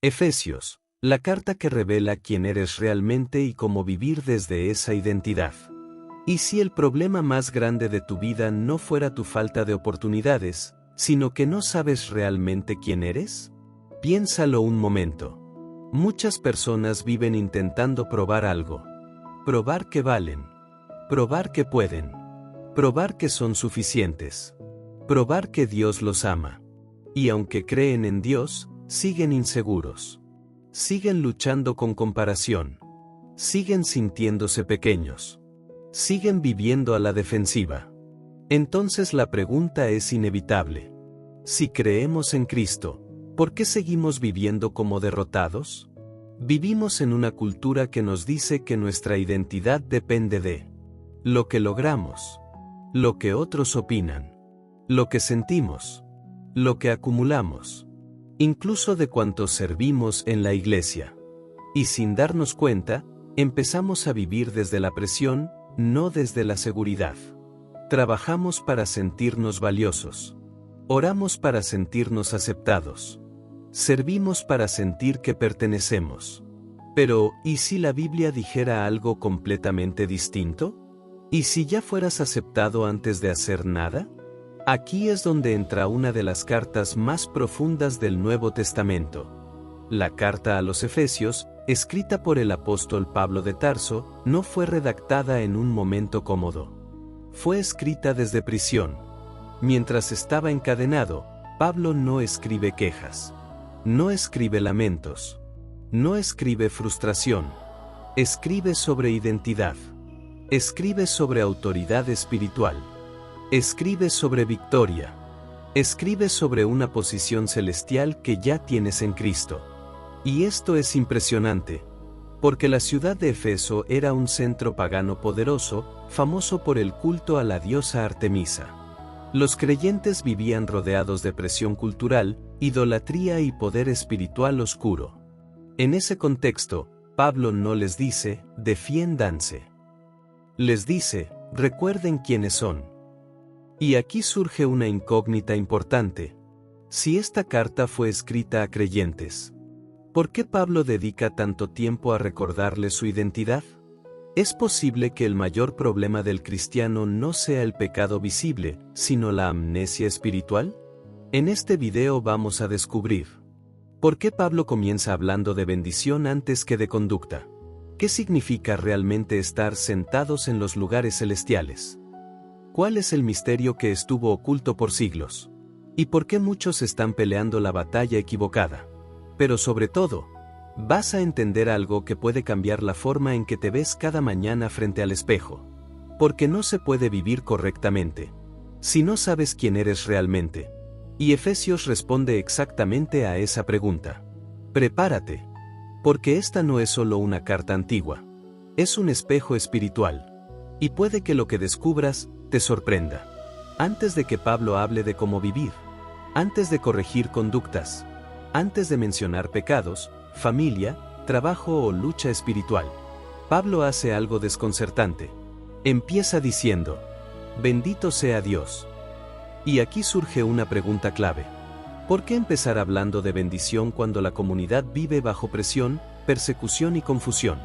Efesios, la carta que revela quién eres realmente y cómo vivir desde esa identidad. ¿Y si el problema más grande de tu vida no fuera tu falta de oportunidades, sino que no sabes realmente quién eres? Piénsalo un momento. Muchas personas viven intentando probar algo. Probar que valen. Probar que pueden. Probar que son suficientes. Probar que Dios los ama. Y aunque creen en Dios, siguen inseguros. Siguen luchando con comparación. Siguen sintiéndose pequeños. Siguen viviendo a la defensiva. Entonces la pregunta es inevitable. Si creemos en Cristo, ¿por qué seguimos viviendo como derrotados? Vivimos en una cultura que nos dice que nuestra identidad depende de lo que logramos, lo que otros opinan, lo que sentimos, lo que acumulamos, incluso de cuántos servimos en la iglesia. Y sin darnos cuenta, empezamos a vivir desde la presión, no desde la seguridad. Trabajamos para sentirnos valiosos. Oramos para sentirnos aceptados. Servimos para sentir que pertenecemos. Pero, ¿y si la Biblia dijera algo completamente distinto? ¿Y si ya fueras aceptado antes de hacer nada? Aquí es donde entra una de las cartas más profundas del Nuevo Testamento. La carta a los Efesios, escrita por el apóstol Pablo de Tarso, no fue redactada en un momento cómodo. Fue escrita desde prisión. Mientras estaba encadenado, Pablo no escribe quejas. No escribe lamentos. No escribe frustración. Escribe sobre identidad. Escribe sobre autoridad espiritual. Escribe sobre victoria. Escribe sobre una posición celestial que ya tienes en Cristo. Y esto es impresionante, porque la ciudad de Efeso era un centro pagano poderoso, famoso por el culto a la diosa Artemisa. Los creyentes vivían rodeados de presión cultural, idolatría y poder espiritual oscuro. En ese contexto, Pablo no les dice, defiéndanse. Les dice, recuerden quiénes son. Y aquí surge una incógnita importante. Si esta carta fue escrita a creyentes, ¿por qué Pablo dedica tanto tiempo a recordarles su identidad? ¿Es posible que el mayor problema del cristiano no sea el pecado visible, sino la amnesia espiritual? En este video vamos a descubrir ¿por qué Pablo comienza hablando de bendición antes que de conducta? ¿Qué significa realmente estar sentados en los lugares celestiales? ¿Cuál es el misterio que estuvo oculto por siglos? ¿Y por qué muchos están peleando la batalla equivocada? Pero sobre todo, vas a entender algo que puede cambiar la forma en que te ves cada mañana frente al espejo. Porque no se puede vivir correctamente si no sabes quién eres realmente. Y Efesios responde exactamente a esa pregunta. Prepárate. Porque esta no es solo una carta antigua. Es un espejo espiritual. Y puede que lo que descubras te sorprenda. Antes de que Pablo hable de cómo vivir, antes de corregir conductas, antes de mencionar pecados, familia, trabajo o lucha espiritual, Pablo hace algo desconcertante. Empieza diciendo, bendito sea Dios. Y aquí surge una pregunta clave. ¿Por qué empezar hablando de bendición cuando la comunidad vive bajo presión, persecución y confusión?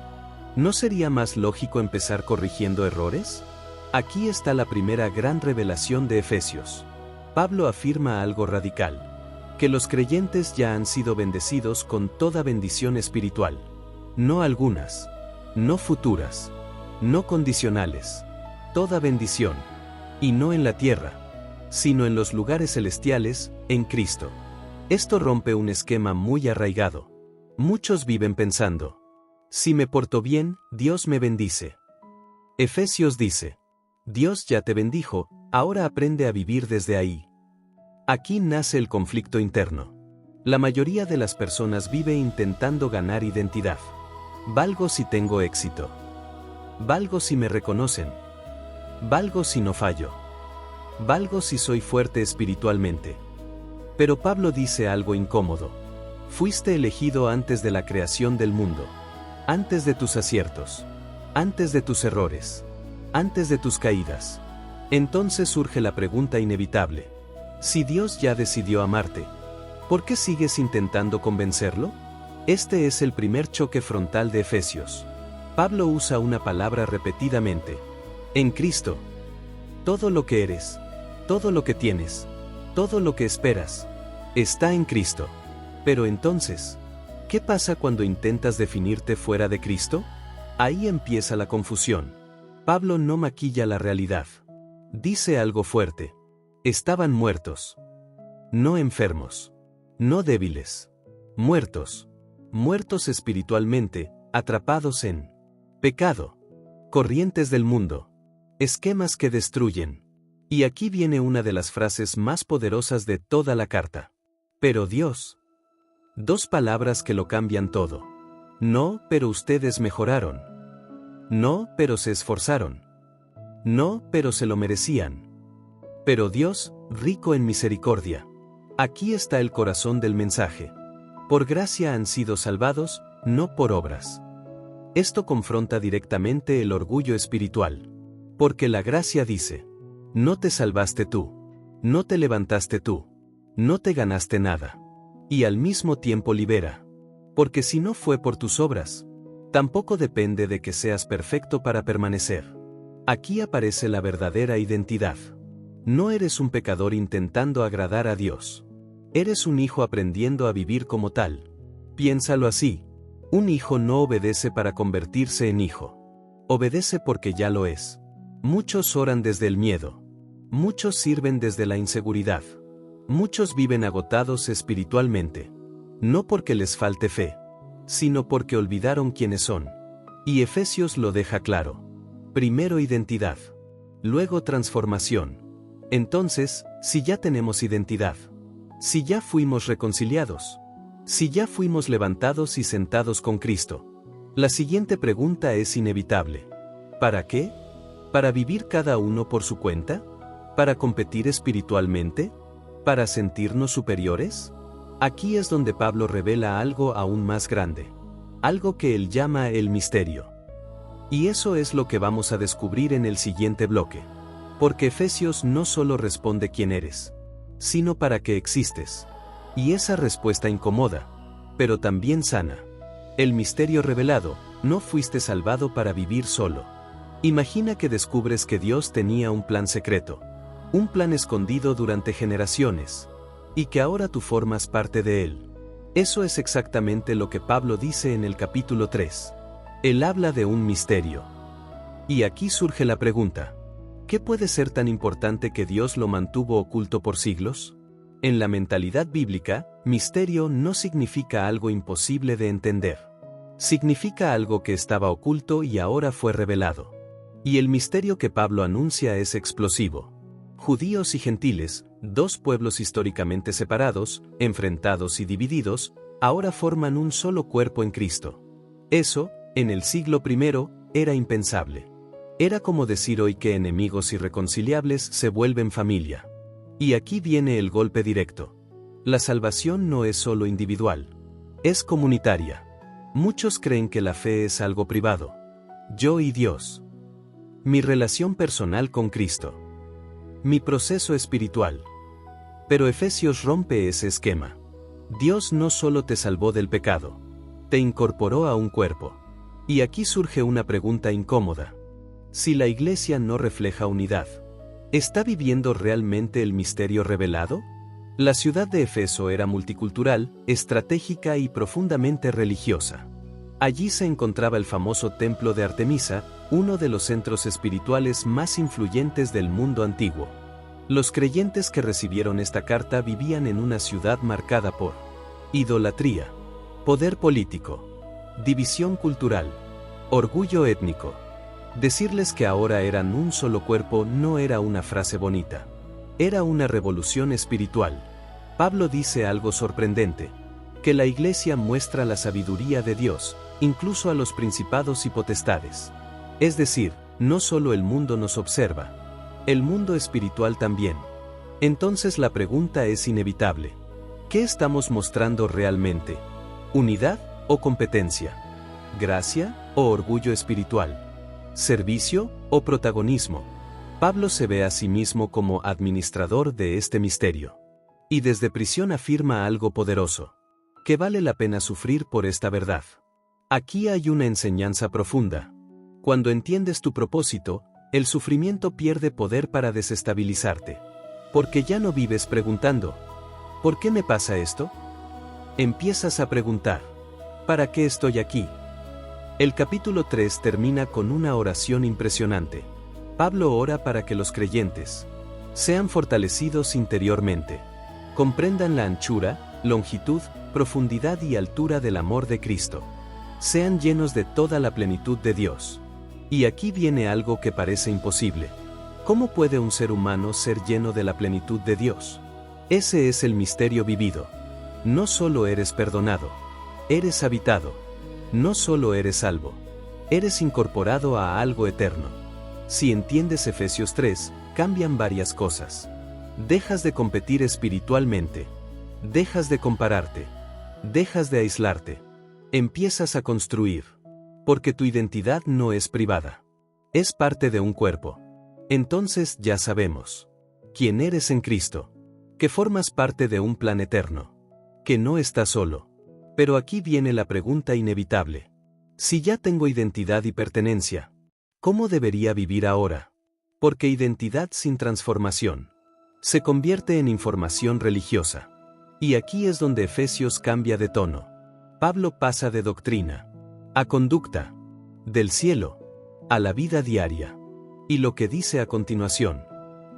¿No sería más lógico empezar corrigiendo errores? Aquí está la primera gran revelación de Efesios. Pablo afirma algo radical. Que los creyentes ya han sido bendecidos con toda bendición espiritual. No algunas. No futuras. No condicionales. Toda bendición. Y no en la tierra, sino en los lugares celestiales, en Cristo. Esto rompe un esquema muy arraigado. Muchos viven pensando, si me porto bien, Dios me bendice. Efesios dice, Dios ya te bendijo, ahora aprende a vivir desde ahí. Aquí nace el conflicto interno. La mayoría de las personas vive intentando ganar identidad. Valgo si tengo éxito. Valgo si me reconocen. Valgo si no fallo. Valgo si soy fuerte espiritualmente. Pero Pablo dice algo incómodo. Fuiste elegido antes de la creación del mundo. Antes de tus aciertos. Antes de tus errores. Antes de tus caídas. Entonces surge la pregunta inevitable. Si Dios ya decidió amarte, ¿por qué sigues intentando convencerlo? Este es el primer choque frontal de Efesios. Pablo usa una palabra repetidamente. En Cristo. Todo lo que eres, todo lo que tienes, todo lo que esperas, está en Cristo. Pero entonces, ¿qué pasa cuando intentas definirte fuera de Cristo? Ahí empieza la confusión. Pablo no maquilla la realidad. Dice algo fuerte. Estaban muertos. No enfermos. No débiles. Muertos. Muertos espiritualmente, atrapados en pecado. Corrientes del mundo. Esquemas que destruyen. Y aquí viene una de las frases más poderosas de toda la carta. Pero Dios. Dos palabras que lo cambian todo. No, pero ustedes mejoraron. No, pero se esforzaron. No, pero se lo merecían. Pero Dios, rico en misericordia. Aquí está el corazón del mensaje. Por gracia han sido salvados, no por obras. Esto confronta directamente el orgullo espiritual. Porque la gracia dice, no te salvaste tú, no te levantaste tú, no te ganaste nada. Y al mismo tiempo libera. Porque si no fue por tus obras, tampoco depende de que seas perfecto para permanecer. Aquí aparece la verdadera identidad. No eres un pecador intentando agradar a Dios. Eres un hijo aprendiendo a vivir como tal. Piénsalo así. Un hijo no obedece para convertirse en hijo. Obedece porque ya lo es. Muchos oran desde el miedo. Muchos sirven desde la inseguridad. Muchos viven agotados espiritualmente. No porque les falte fe, sino porque olvidaron quiénes son. Y Efesios lo deja claro. Primero identidad. Luego transformación. Entonces, si ya tenemos identidad, si ya fuimos reconciliados, si ya fuimos levantados y sentados con Cristo, la siguiente pregunta es inevitable. ¿Para qué? ¿Para vivir cada uno por su cuenta? ¿Para competir espiritualmente? ¿Para sentirnos superiores? Aquí es donde Pablo revela algo aún más grande. Algo que él llama el misterio. Y eso es lo que vamos a descubrir en el siguiente bloque. Porque Efesios no solo responde quién eres, sino para qué existes. Y esa respuesta incomoda, pero también sana. El misterio revelado, no fuiste salvado para vivir solo. Imagina que descubres que Dios tenía un plan secreto. Un plan escondido durante generaciones. Y que ahora tú formas parte de él. Eso es exactamente lo que Pablo dice en el capítulo 3. Él habla de un misterio. Y aquí surge la pregunta. ¿Qué puede ser tan importante que Dios lo mantuvo oculto por siglos? En la mentalidad bíblica, misterio no significa algo imposible de entender. Significa algo que estaba oculto y ahora fue revelado. Y el misterio que Pablo anuncia es explosivo. Judíos y gentiles, dos pueblos históricamente separados, enfrentados y divididos, ahora forman un solo cuerpo en Cristo. Eso, en el siglo I, era impensable. Era como decir hoy que enemigos irreconciliables se vuelven familia. Y aquí viene el golpe directo. La salvación no es solo individual. Es comunitaria. Muchos creen que la fe es algo privado. Yo y Dios. Mi relación personal con Cristo. Mi proceso espiritual. Pero Efesios rompe ese esquema. Dios no solo te salvó del pecado. Te incorporó a un cuerpo. Y aquí surge una pregunta incómoda. Si la iglesia no refleja unidad, ¿está viviendo realmente el misterio revelado? La ciudad de Efeso era multicultural, estratégica y profundamente religiosa. Allí se encontraba el famoso templo de Artemisa, uno de los centros espirituales más influyentes del mundo antiguo. Los creyentes que recibieron esta carta vivían en una ciudad marcada por idolatría, poder político, división cultural, orgullo étnico. Decirles que ahora eran un solo cuerpo no era una frase bonita. Era una revolución espiritual. Pablo dice algo sorprendente, que la iglesia muestra la sabiduría de Dios, incluso a los principados y potestades. Es decir, no solo el mundo nos observa, el mundo espiritual también. Entonces la pregunta es inevitable. ¿Qué estamos mostrando realmente? ¿Unidad o competencia? ¿Gracia o orgullo espiritual? ¿Servicio o protagonismo? Pablo se ve a sí mismo como administrador de este misterio. Y desde prisión afirma algo poderoso. que vale la pena sufrir por esta verdad. Aquí hay una enseñanza profunda. Cuando entiendes tu propósito, el sufrimiento pierde poder para desestabilizarte. Porque ya no vives preguntando, ¿por qué me pasa esto? Empiezas a preguntar, ¿para qué estoy aquí? El capítulo 3 termina con una oración impresionante. Pablo ora para que los creyentes sean fortalecidos interiormente, comprendan la anchura, longitud, profundidad y altura del amor de Cristo, sean llenos de toda la plenitud de Dios. Y aquí viene algo que parece imposible. ¿Cómo puede un ser humano ser lleno de la plenitud de Dios? Ese es el misterio vivido. No solo eres perdonado, eres habitado. No solo eres salvo, eres incorporado a algo eterno. Si entiendes Efesios 3, cambian varias cosas. Dejas de competir espiritualmente. Dejas de compararte. Dejas de aislarte. Empiezas a construir. Porque tu identidad no es privada. Es parte de un cuerpo. Entonces ya sabemos quién eres en Cristo. Que formas parte de un plan eterno. Que no estás solo. Pero aquí viene la pregunta inevitable. Si ya tengo identidad y pertenencia, ¿cómo debería vivir ahora? Porque identidad sin transformación se convierte en información religiosa. Y aquí es donde Efesios cambia de tono. Pablo pasa de doctrina a conducta, del cielo a la vida diaria. Y lo que dice a continuación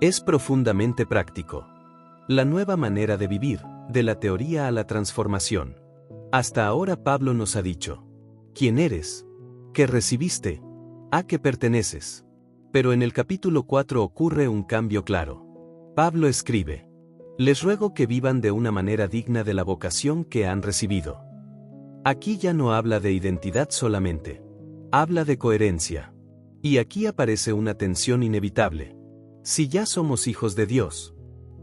es profundamente práctico. La nueva manera de vivir, de la teoría a la transformación. Hasta ahora Pablo nos ha dicho quién eres, qué recibiste, a qué perteneces. Pero en el capítulo 4 ocurre un cambio claro. Pablo escribe: les ruego que vivan de una manera digna de la vocación que han recibido. Aquí ya no habla de identidad solamente. Habla de coherencia. Y aquí aparece una tensión inevitable. Si ya somos hijos de Dios,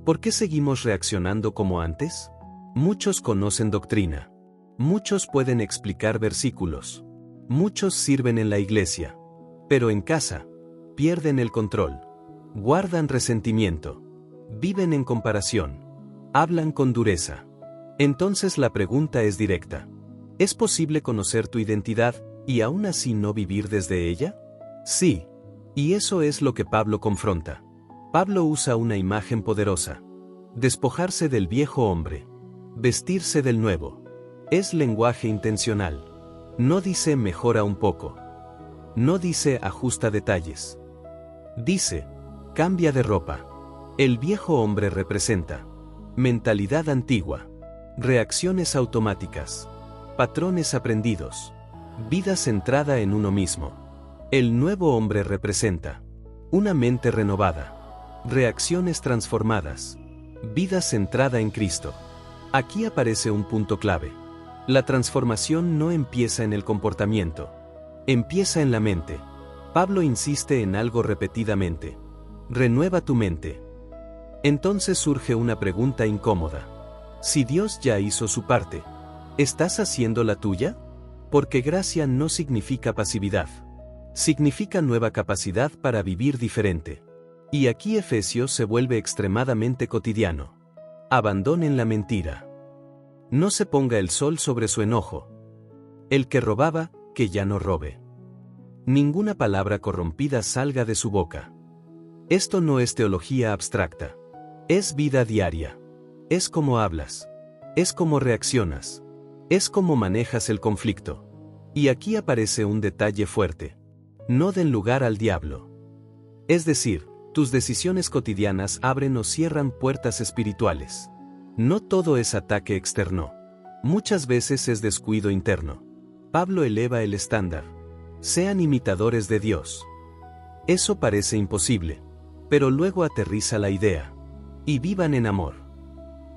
¿por qué seguimos reaccionando como antes? Muchos conocen doctrina. Muchos pueden explicar versículos. Muchos sirven en la iglesia. Pero en casa, pierden el control. Guardan resentimiento. Viven en comparación. Hablan con dureza. Entonces la pregunta es directa. ¿Es posible conocer tu identidad y aún así no vivir desde ella? Sí. Y eso es lo que Pablo confronta. Pablo usa una imagen poderosa. Despojarse del viejo hombre. Vestirse del nuevo. Es lenguaje intencional. No dice mejora un poco. No dice ajusta detalles. Dice, cambia de ropa. El viejo hombre representa mentalidad antigua, reacciones automáticas, patrones aprendidos, vida centrada en uno mismo. El nuevo hombre representa una mente renovada, reacciones transformadas, vida centrada en Cristo. Aquí aparece un punto clave. La transformación no empieza en el comportamiento, empieza en la mente. Pablo insiste en algo repetidamente. Renueva tu mente. Entonces surge una pregunta incómoda. Si Dios ya hizo su parte, ¿estás haciendo la tuya? Porque gracia no significa pasividad. Significa nueva capacidad para vivir diferente. Y aquí Efesios se vuelve extremadamente cotidiano. Abandonen la mentira. No se ponga el sol sobre su enojo. El que robaba, que ya no robe. Ninguna palabra corrompida salga de su boca. Esto no es teología abstracta. Es vida diaria. Es cómo hablas. Es cómo reaccionas. Es cómo manejas el conflicto. Y aquí aparece un detalle fuerte. No den lugar al diablo. Es decir, tus decisiones cotidianas abren o cierran puertas espirituales. No todo es ataque externo. Muchas veces es descuido interno. Pablo eleva el estándar. Sean imitadores de Dios. Eso parece imposible. Pero luego aterriza la idea. Y vivan en amor.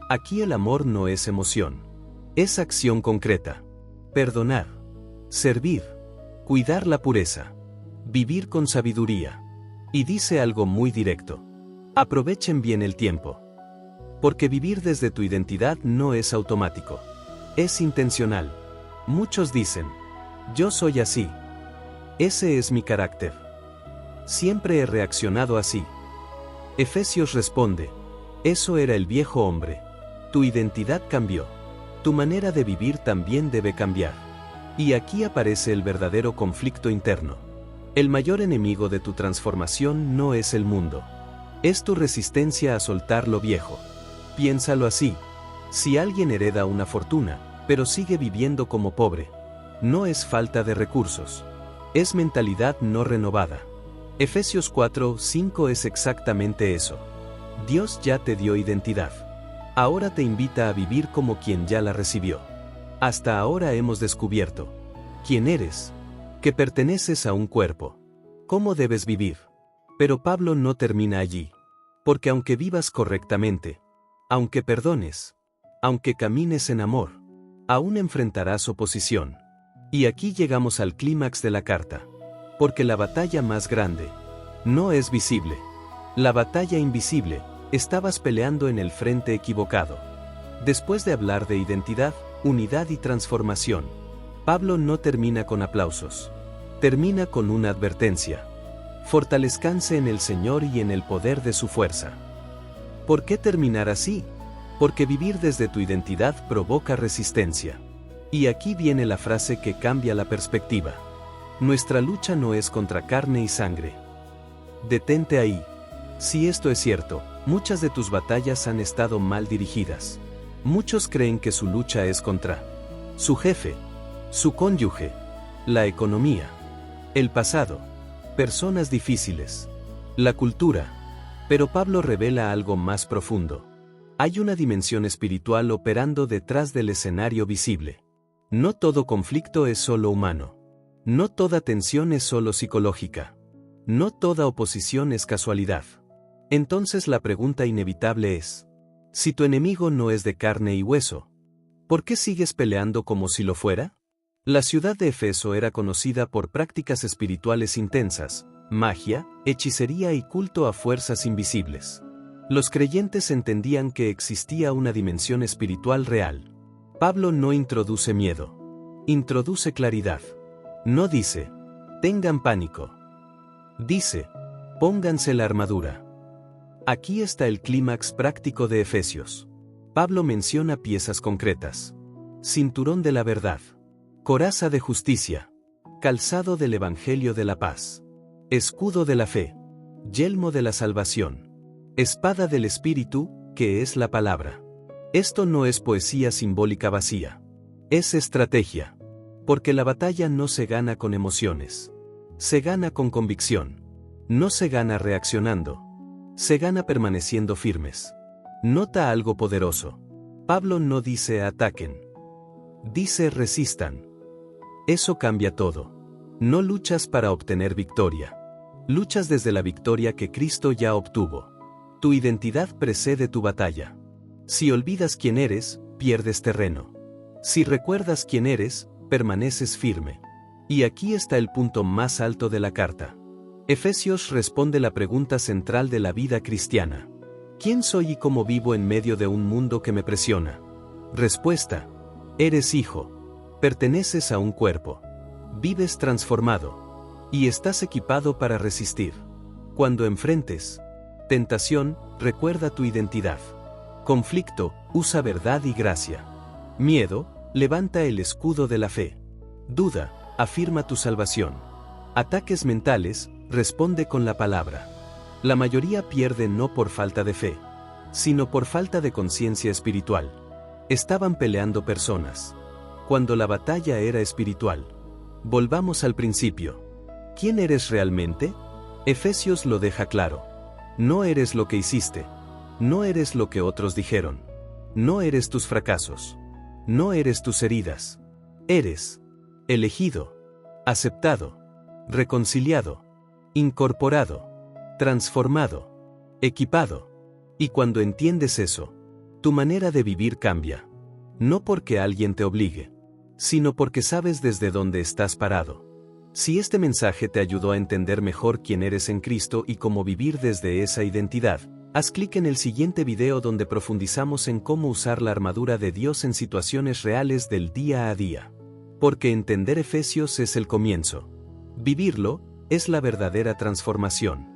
Aquí el amor no es emoción. Es acción concreta. Perdonar. Servir. Cuidar la pureza. Vivir con sabiduría. Y dice algo muy directo. Aprovechen bien el tiempo. Porque vivir desde tu identidad no es automático. Es intencional. Muchos dicen, yo soy así. Ese es mi carácter. Siempre he reaccionado así. Efesios responde, eso era el viejo hombre. Tu identidad cambió. tu manera de vivir también debe cambiar. Y aquí aparece el verdadero conflicto interno. El mayor enemigo de tu transformación no es el mundo. Es tu resistencia a soltar lo viejo. Piénsalo así. Si alguien hereda una fortuna, pero sigue viviendo como pobre, no es falta de recursos. Es mentalidad no renovada. Efesios 4:5 es exactamente eso. Dios ya te dio identidad. Ahora te invita a vivir como quien ya la recibió. Hasta ahora hemos descubierto quién eres, que perteneces a un cuerpo, cómo debes vivir. Pero Pablo no termina allí. Porque aunque vivas correctamente, aunque perdones, aunque camines en amor, aún enfrentarás oposición. Y aquí llegamos al clímax de la carta. Porque la batalla más grande no es visible. La batalla invisible, estabas peleando en el frente equivocado. Después de hablar de identidad, unidad y transformación, Pablo no termina con aplausos. Termina con una advertencia. Fortalezcanse en el Señor y en el poder de su fuerza. ¿Por qué terminar así? Porque vivir desde tu identidad provoca resistencia. Y aquí viene la frase que cambia la perspectiva. Nuestra lucha no es contra carne y sangre. Detente ahí. Si esto es cierto, muchas de tus batallas han estado mal dirigidas. Muchos creen que su lucha es contra su jefe, su cónyuge, la economía, el pasado, personas difíciles, la cultura. Pero Pablo revela algo más profundo. Hay una dimensión espiritual operando detrás del escenario visible. No todo conflicto es solo humano. No toda tensión es solo psicológica. No toda oposición es casualidad. Entonces la pregunta inevitable es: si tu enemigo no es de carne y hueso, ¿por qué sigues peleando como si lo fuera? La ciudad de Efeso era conocida por prácticas espirituales intensas, magia, hechicería y culto a fuerzas invisibles. Los creyentes entendían que existía una dimensión espiritual real. Pablo no introduce miedo. Introduce claridad. No dice, tengan pánico. Dice, pónganse la armadura. Aquí está el clímax práctico de Efesios. Pablo menciona piezas concretas. Cinturón de la verdad. Coraza de justicia. Calzado del Evangelio de la paz. Escudo de la fe. Yelmo de la salvación. Espada del Espíritu, que es la palabra. Esto no es poesía simbólica vacía. Es estrategia. Porque la batalla no se gana con emociones. Se gana con convicción. No se gana reaccionando. Se gana permaneciendo firmes. Nota algo poderoso. Pablo no dice ataquen. Dice resistan. Eso cambia todo. No luchas para obtener victoria. Luchas desde la victoria que Cristo ya obtuvo. Tu identidad precede tu batalla. Si olvidas quién eres, pierdes terreno. Si recuerdas quién eres, permaneces firme. Y aquí está el punto más alto de la carta. Efesios responde la pregunta central de la vida cristiana. ¿Quién soy y cómo vivo en medio de un mundo que me presiona? Respuesta. Eres hijo. Perteneces a un cuerpo. Vives transformado. Y estás equipado para resistir. Cuando enfrentes tentación, recuerda tu identidad. Conflicto, usa verdad y gracia. Miedo, levanta el escudo de la fe. Duda, afirma tu salvación. Ataques mentales, responde con la palabra. La mayoría pierde no por falta de fe, sino por falta de conciencia espiritual. Estaban peleando personas, cuando la batalla era espiritual. Volvamos al principio. ¿Quién eres realmente? Efesios lo deja claro. No eres lo que hiciste. No eres lo que otros dijeron. No eres tus fracasos. No eres tus heridas. Eres elegido, aceptado, reconciliado, incorporado, transformado, equipado. Y cuando entiendes eso, tu manera de vivir cambia. No porque alguien te obligue, sino porque sabes desde dónde estás parado. Si este mensaje te ayudó a entender mejor quién eres en Cristo y cómo vivir desde esa identidad, haz clic en el siguiente video donde profundizamos en cómo usar la armadura de Dios en situaciones reales del día a día. Porque entender Efesios es el comienzo. Vivirlo es la verdadera transformación.